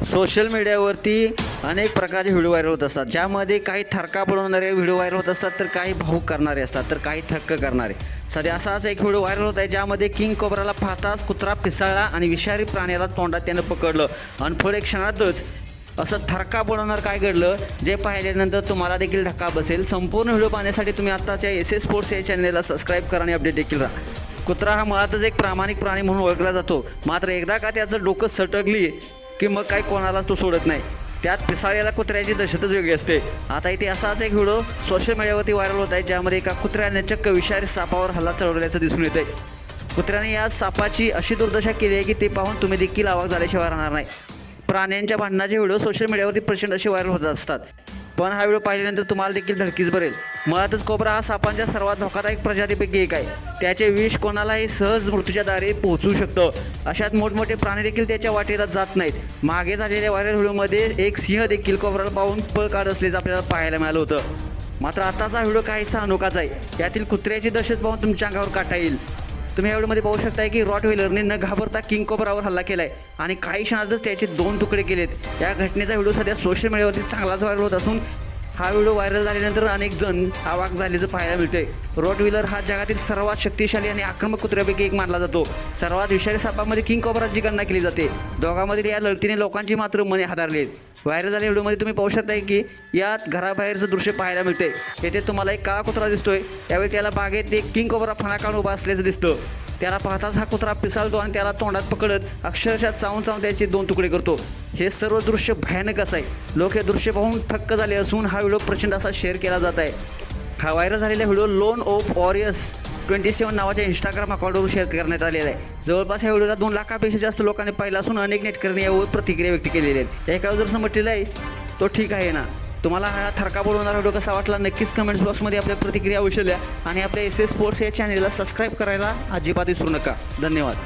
Social मीडियावरती अनेक प्रकारचे व्हिडिओ व्हायरल होत असतात, ज्यामध्ये काही थरका पडवणारे व्हिडिओ व्हायरल होत असतात, तर काही भावूक करणारे असतात, तर काही थक्क करणारे. सध्या असाच एक व्हिडिओ व्हायरल होत आहे, ज्यामध्ये किंग कोब्राला पाहताच कुत्रा पिसाळला आणि विषारी प्राण्याला तोंडात त्यानं पकडलं आणि थोड्या क्षणातच असं थरका पडवणार काय घडलं, जे पाहिल्यानंतर तुम्हाला देखील धक्का बसेल. संपूर्ण व्हिडिओ पाहण्यासाठी तुम्ही आत्ताच या एस एस स्पोर्ट्स या चॅनलला सबस्क्राईब करा आणि अपडेट देखील राहा. कुत्रा हा मुळातच एक प्रामाणिक प्राणी म्हणून ओळखला जातो, मात्र एकदा का त्याचं डोकं सटकली की मग काही कोणालाच तो सोडत नाही. त्यात पिसाळलेल्या कुत्र्याची दहशतच वेगळी असते. आता इथे असाच एक व्हिडिओ सोशल मीडियावरती व्हायरल होत आहे, ज्यामध्ये एका कुत्र्याने चक्क विषारी सापावर हल्ला चढवल्याचं दिसून येतं आहे. कुत्र्याने या सापाची अशी दुर्दशा केली आहे की ते पाहून तुम्ही देखील अवाक झाल्याशिवाय राहणार नाही. प्राण्यांच्या भांडणाचे व्हिडिओ सोशल मीडियावरती प्रचंड असे व्हायरल होत असतात, पण हा व्हिडिओ पाहिल्यानंतर तुम्हाला देखील धडकीच भरेल. मुळातच कोब्रा हा सापांच्या सर्वात धोकादायक प्रजातीपैकी एक आहे. त्याचे विष कोणालाही सहज मृत्यूच्या दारी पोहोचू शकतं. अशात मोठमोठे प्राणी देखील त्याच्या वाटेला जात नाहीत. मागे झालेल्या व्हायरल व्हिडिओमध्ये एक सिंह देखील कोब्राला पाहून पळ काढत असल्याचं आपल्याला पाहायला मिळालं होतं. मात्र आताचा व्हिडिओ काहीसा अनोखाच आहे. यातील कुत्र्याची दहशत पाहून तुमच्या अंगावर काटा येईल. तुम्ही या व्हिडिओमध्ये पाहू शकताय की रॉटव्हिलरने न घाबरता किंग कोब्रावर हल्ला केला आहे आणि काही क्षणातच त्याचे 2 तुकडे केलेत. या घटनेचा व्हिडिओ सध्या सोशल मीडियावरती चांगलाच व्हायरल होत असून हा व्हिडिओ व्हायरल झाल्यानंतर अनेक जण अवाक झाल्याचं पाहायला मिळते. रॉटव्हिलर हा जगातील सर्वात शक्तिशाली आणि आक्रमक कुत्र्यापैकी एक मानला जातो. सर्वात विषारी सापामध्ये किंग कोब्राची गणना केली जाते. दोघांमधील या लढतीने लोकांची मात्र मने हादरली आहेत. व्हायरल झालेल्या व्हिडिओमध्ये तुम्ही पाहू शकताय की यात घराबाहेरचं दृश्य पाहायला मिळते. येथे तुम्हाला एक काळा कुत्रा दिसतोय. त्यावेळी त्याला बागेत एक किंग कोब्रा फणा काढून उभा असल्याचं दिसतं. त्याला पाहताच हा कुत्रा पिसाळतो आणि त्याला तोंडात पकडत अक्षरशः चावून त्याचे 2 तुकडे करतो. हे सर्व दृश्य भयानक असं आहे. लोक हे दृश्य पाहून थक्क झाले असून हा व्हिडिओ प्रचंड असा शेअर केला जात आहे. हा व्हायरल झालेला व्हिडिओ लोन ऑफ वॉरियर्स 27 नावाच्या इंस्टाग्राम अकाउंटवर शेअर करण्यात आलेला आहे. जवळपास या व्हिडिओला 2 लाखापेक्षा जास्त लोकांनी पाहिला असून अनेक नेटकऱ्यांनी यावर प्रतिक्रिया व्यक्त केलेल्या आहेत. एकावर जर समजलेलं आहे तो ठीक आहे ना. तुम्हाला हा थरका पडवणारा व्हिडिओ कसा वाटला नक्कीच कमेंट्स बॉक्समध्ये आपल्या प्रतिक्रिया अवश्य द्या आणि आपल्या एस एस स्पोर्ट्स या चॅनलला सबस्क्राईब करायला अजिबात विसरू नका. धन्यवाद.